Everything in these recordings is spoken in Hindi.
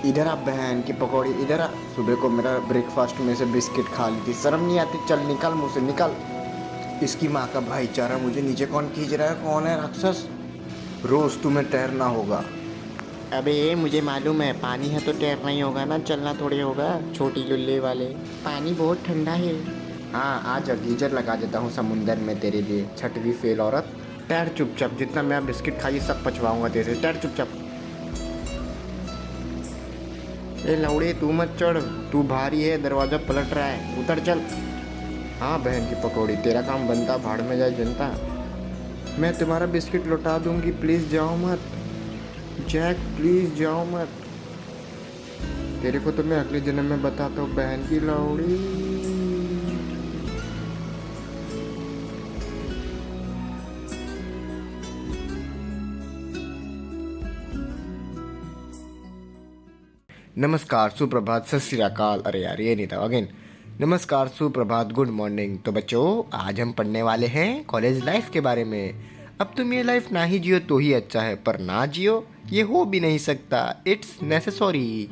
इधर आ बहन की पकौड़ी, इधर आ। सुबह को मेरा ब्रेकफास्ट में से बिस्किट खा ली थी, शर्म नहीं आती? चल निकल मुँह से निकल। इसकी माँ का भाईचारा, मुझे नीचे कौन खींच रहा है? कौन है राक्षस? रोज तुम्हें तैरना होगा। अबे मुझे मालूम है, पानी है तो तैरना ही होगा ना, चलना थोड़ी होगा छोटी लुल्ले वाले। पानी बहुत ठंडा है। हाँ आज गीजर लगा देता हूँ समुंदर में तेरे लिए, छठवीं फेल औरत। तैर चुपचाप, जितना मैं बिस्किट खाई सब पचवाऊंगा तेरे से, तैर चुपचाप। ए लौड़े तू मत चढ़, तू भारी है, दरवाजा पलट रहा है, उतर चल। हाँ बहन की पकौड़ी, तेरा काम बनता, भाड़ में जाए जनता। मैं तुम्हारा बिस्किट लौटा दूंगी, प्लीज़ जाओ मत। जैक प्लीज़ जाओ मत। तेरे को तो मैं अगले जन्म में बताता हूँ बहन की लौड़ी। नमस्कार, सुप्रभात, सत श्री अकाल। अरे यार ये नहीं था अगेन। नमस्कार, सुप्रभात, गुड मॉर्निंग। तो बच्चों आज हम पढ़ने वाले हैं कॉलेज लाइफ के बारे में। अब तुम ये लाइफ ना ही जियो तो ही अच्छा है, पर ना जियो ये हो भी नहीं सकता, इट्स नेसेसरी।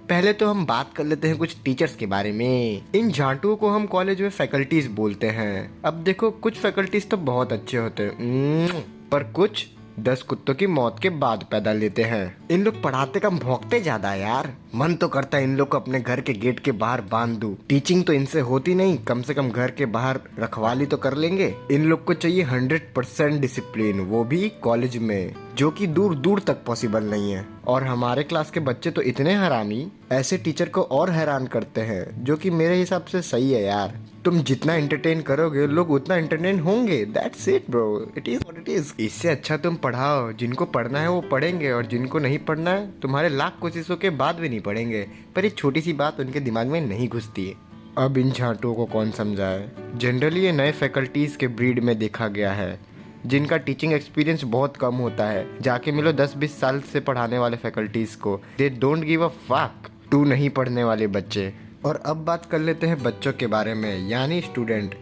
पहले तो हम बात कर लेते हैं कुछ टीचर्स के बारे में। इन झांटुओं को हम कॉलेज में फैकल्टीज बोलते हैं। अब देखो कुछ फैकल्टीज तो बहुत अच्छे होते हैं, पर कुछ 10 कुत्तों की मौत के बाद पैदा लेते हैं। इन लोग पढ़ाते कम भौंकते ज्यादा यार। मन तो करता है इन लोग को अपने घर के गेट के बाहर बांध दूं। टीचिंग तो इनसे होती नहीं, कम से कम घर के बाहर रखवाली तो कर लेंगे। इन लोग को चाहिए 100% डिसिप्लिन, वो भी कॉलेज में, जो कि दूर दूर तक पॉसिबल नहीं है। और हमारे क्लास के बच्चे तो इतने हरामी ऐसे टीचर को और हैरान करते हैं, जो कि मेरे हिसाब से सही है यार। तुम जितना एंटरटेन करोगे लोग उतना एंटरटेन होंगे, that's it bro, it is what it is. इससे अच्छा तुम पढ़ाओ, जिनको पढ़ना है वो पढ़ेंगे और जिनको नहीं पढ़ना है तुम्हारे लाख कोशिशों के बाद भी नहीं पढ़ेंगे। पर एक छोटी सी बात उनके दिमाग में नहीं घुसती है। अब इन झांटुओं को कौन समझाए। जनरली ये नए फैकल्टीज के ब्रीड में देखा गया है, जिनका टीचिंग एक्सपीरियंस बहुत कम होता है। जाके मिलो 10-20 साल से पढ़ाने वाले फैकल्टीज को, they don't give a fuck to नहीं पढ़ने वाले बच्चे। और अब बात कर लेते हैं बच्चों के बारे में, यानी स्टूडेंट।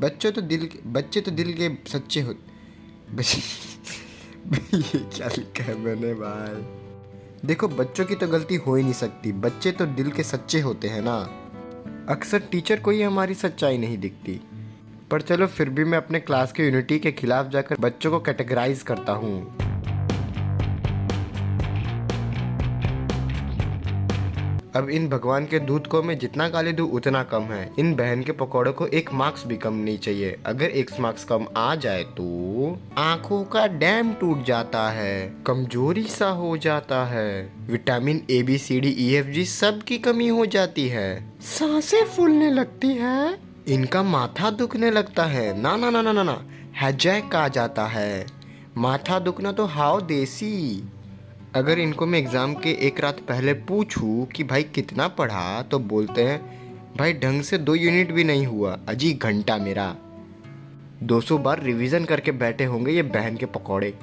बच्चे तो दिल के सच्चे हो। ये क्या लिखा है मैंने भाई? देखो बच्चों की तो गलती हो ही नहीं सकती, बच्चे तो दिल के सच्चे होते हैं ना। अक्सर टीचर को ही हमारी सच्चाई नहीं दिखती। पर चलो फिर भी मैं अपने क्लास के यूनिटी के खिलाफ जाकर बच्चों को कैटेगराइज करता हूँ। अब इन भगवान के दूध को मैं जितना गाली दूं उतना कम है। इन बहन के पकौड़ों को 1 मार्क्स भी कम नहीं चाहिए। अगर 1 मार्क्स कम आ जाए तो आंखों का डैम टूट जाता है, कमजोरी सा हो जाता है, विटामिन ABCDEFG सब की कमी हो जाती है, सांसें फूलने लगती है, इनका माथा दुखने लगता है, ना ना ना ना ना ना, हेडेक आ जाता है। माथा दुखना तो हाव देसी। अगर इनको मैं एग्ज़ाम के एक रात पहले पूछूं कि भाई कितना पढ़ा, तो बोलते हैं भाई ढंग से 2 यूनिट भी नहीं हुआ, अजी घंटा मेरा। 200 बार रिवीजन करके बैठे होंगे ये बहन के पकौड़े।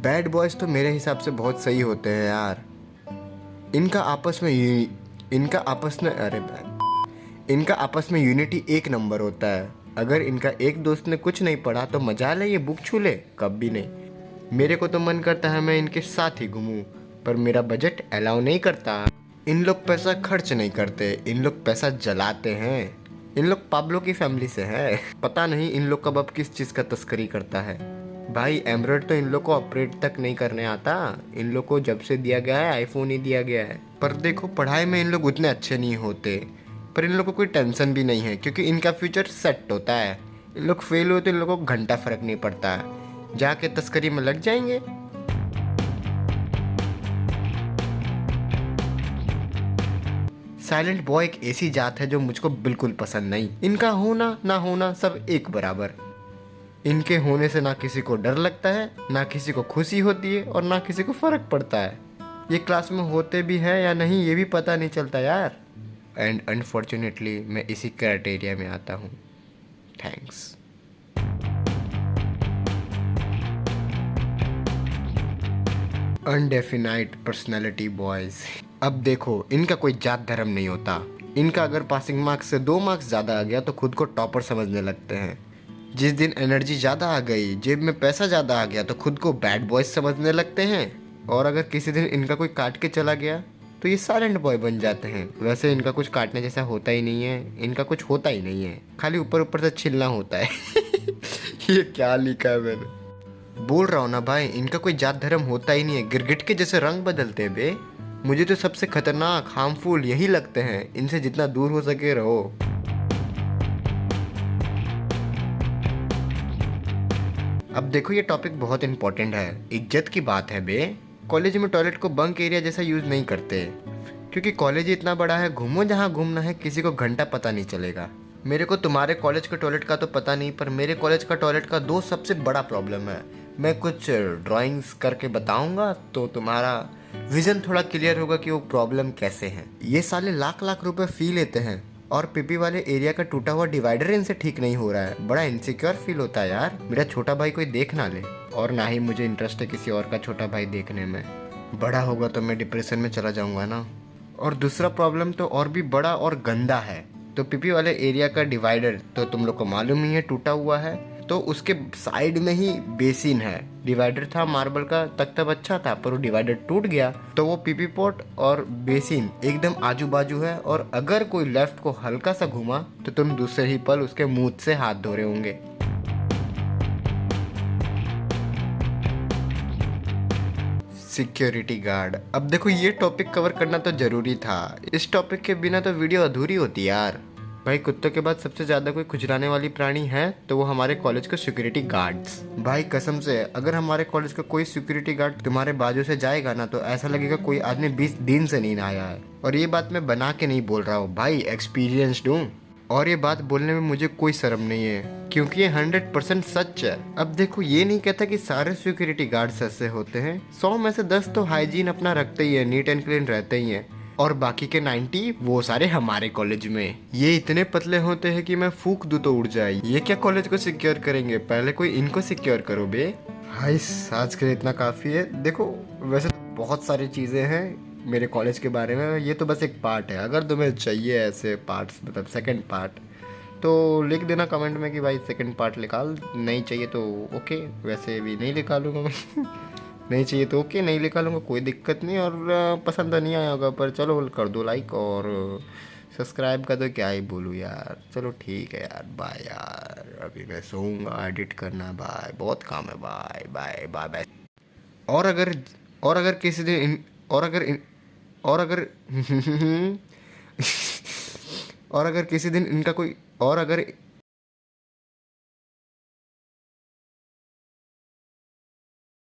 बैड बॉयज़ तो मेरे हिसाब से बहुत सही होते हैं यार। इनका आपस में यूनिटी 1 नंबर होता है। अगर इनका एक दोस्त ने कुछ नहीं पढ़ा तो मजाल है ये बुक छू ले, कभी नहीं। मेरे को तो मन करता है मैं इनके साथ ही घूमूं, पर मेरा बजट अलाउ नहीं करता। इन लोग पैसा खर्च नहीं करते, इन लोग पैसा जलाते हैं। इन लोग पाब्लो की फैमिली से है। पता नहीं इन लोग का बाप किस चीज़ का तस्करी करता है। भाई एमरल्ड तो इन लोग को ऑपरेट तक नहीं करने आता। इन लोग को जब से दिया गया है आईफोन ही दिया गया है। पर देखो पढ़ाई में इन लोग उतने अच्छे नहीं होते, पर इन लोगों को कोई टेंशन भी नहीं है, क्योंकि इनका फ्यूचर सेट होता है। इन लोग फेल होते, इन लोगों को घंटा फर्क नहीं पड़ता है, जाके तस्करी में लग जाएंगे। साइलेंट बॉय एक ऐसी जात है जो मुझको बिल्कुल पसंद नहीं। इनका होना ना होना सब एक बराबर। इनके होने से ना किसी को डर लगता है, ना किसी को खुशी होती है, और ना किसी को फर्क पड़ता है। ये क्लास में होते भी हैं या नहीं ये भी पता नहीं चलता यार। एंड अनफॉर्चुनेटली मैं इसी क्राइटेरिया में आता हूँ। थैंक्स। Undefinite personality boys. अब देखो इनका कोई जात धर्म नहीं होता। इनका अगर पासिंग मार्क्स से 2 मार्क्स ज़्यादा आ गया तो खुद को टॉपर समझने लगते हैं। जिस दिन एनर्जी ज़्यादा आ गई, जेब में पैसा ज़्यादा आ गया तो खुद को बैड बॉयज समझने लगते हैं। और अगर किसी दिन इनका कोई काट के चला गया तो ये साइलेंट बॉय बन जाते हैं। वैसे इनका कुछ काटने जैसा होता ही नहीं है, इनका कुछ होता ही नहीं है, खाली ऊपर ऊपर से छिलना होता है। ये क्या लिखा है मैंने? बोल रहा हूँ ना भाई, इनका कोई जात धर्म होता ही नहीं है, गिरगिट के जैसे रंग बदलते हैं बे। मुझे तो सबसे खतरनाक हार्मफुल यही लगते हैं, इनसे जितना दूर हो सके रहो। अब देखो ये टॉपिक बहुत इंपॉर्टेंट है, इज्जत की बात है बे। कॉलेज में टॉयलेट को बंक एरिया जैसा यूज नहीं करते, क्योंकि कॉलेज ही इतना बड़ा है, घूमो जहाँ घूमना है, किसी को घंटा पता नहीं चलेगा। मेरे को तुम्हारे कॉलेज के टॉयलेट का तो पता नहीं, पर मेरे कॉलेज का टॉयलेट का दो सबसे बड़ा प्रॉब्लम है। मैं कुछ ड्राइंग्स करके बताऊंगा तो तुम्हारा विजन थोड़ा क्लियर होगा कि वो प्रॉब्लम कैसे है। ये साले लाख लाख रुपए फी लेते हैं और पीपी वाले एरिया का टूटा हुआ डिवाइडर इनसे ठीक नहीं हो रहा है। बड़ा इनसिक्योर फील होता है यार। मेरा छोटा भाई कोई देख ना ले, और ना ही मुझे इंटरेस्ट है किसी और का छोटा भाई देखने में। बड़ा होगा तो मैं डिप्रेशन में चला जाऊंगा ना। और दूसरा प्रॉब्लम तो और भी बड़ा और गंदा है। तो पीपी वाले एरिया का डिवाइडर तो तुम लोग को मालूम ही है, टूटा हुआ है। तो उसके साइड में ही बेसिन है। डिवाइडर था मार्बल का, तक तब अच्छा था, पर वो डिवाइडर टूट गया तो वो पीपी पॉट और बेसिन एकदम आजू बाजू है। और अगर कोई लेफ्ट को हल्का सा घुमा तो तुम दूसरे ही पल उसके मुंह से हाथ धो रहे होंगे। Security guard. अब देखो ये टॉपिक कवर करना तो जरूरी था, इस टॉपिक के बिना तो वीडियो अधूरी होती यार। भाई कुत्तों के बाद सबसे ज्यादा कोई खुजलाने वाली प्राणी है तो वो हमारे कॉलेज के सिक्योरिटी गार्ड्स। भाई कसम से, अगर हमारे कॉलेज का कोई सिक्योरिटी गार्ड तुम्हारे बाजू से जाएगा ना तो ऐसा लगेगा कोई आदमी 20 दिन से नहीं नहाया है। और ये बात मैं बना के नहीं बोल रहा हूँ भाई, एक्सपीरियंस्ड हूँ। और ये बात बोलने में मुझे कोई शर्म नहीं है, क्योंकि ये 100% सच है। अब देखो ये नहीं कहता कि सारे सिक्योरिटी गार्ड्स ऐसे होते हैं, 100 में से 10 तो हाइजीन अपना रखते ही है, नीट एंड क्लीन रहते ही हैं। और बाकी के 90 वो सारे हमारे कॉलेज में ये इतने पतले होते हैं कि मैं फूक दूं तो उड़ जाए। ये क्या कॉलेज को सिक्योर करेंगे, पहले कोई इनको सिक्योर करो बे। हाय आज के लिए इतना काफ़ी है। देखो वैसे तो बहुत सारी चीज़ें हैं मेरे कॉलेज के बारे में, ये तो बस एक पार्ट है। अगर तुम्हें चाहिए ऐसे पार्ट्स, मतलब सेकंड पार्ट, तो लिख देना कमेंट में कि भाई सेकंड पार्ट निकाल। नहीं चाहिए तो ओके, वैसे भी नहीं निकालूंगा मैं। नहीं चाहिए तो ओके, नहीं निकालूंगा, कोई दिक्कत नहीं। और पसंद तो नहीं आया होगा, पर चलो कर दो लाइक और सब्सक्राइब का तो क्या ही बोलूँ यार। चलो ठीक है यार, बाय यार, अभी मैं सोऊंगा, एडिट करना, बाय, बहुत काम है, बाय बाय बाय बाय। और अगर और अगर किसी दिन और अगर और अगर और अगर किसी दिन इनका कोई और अगर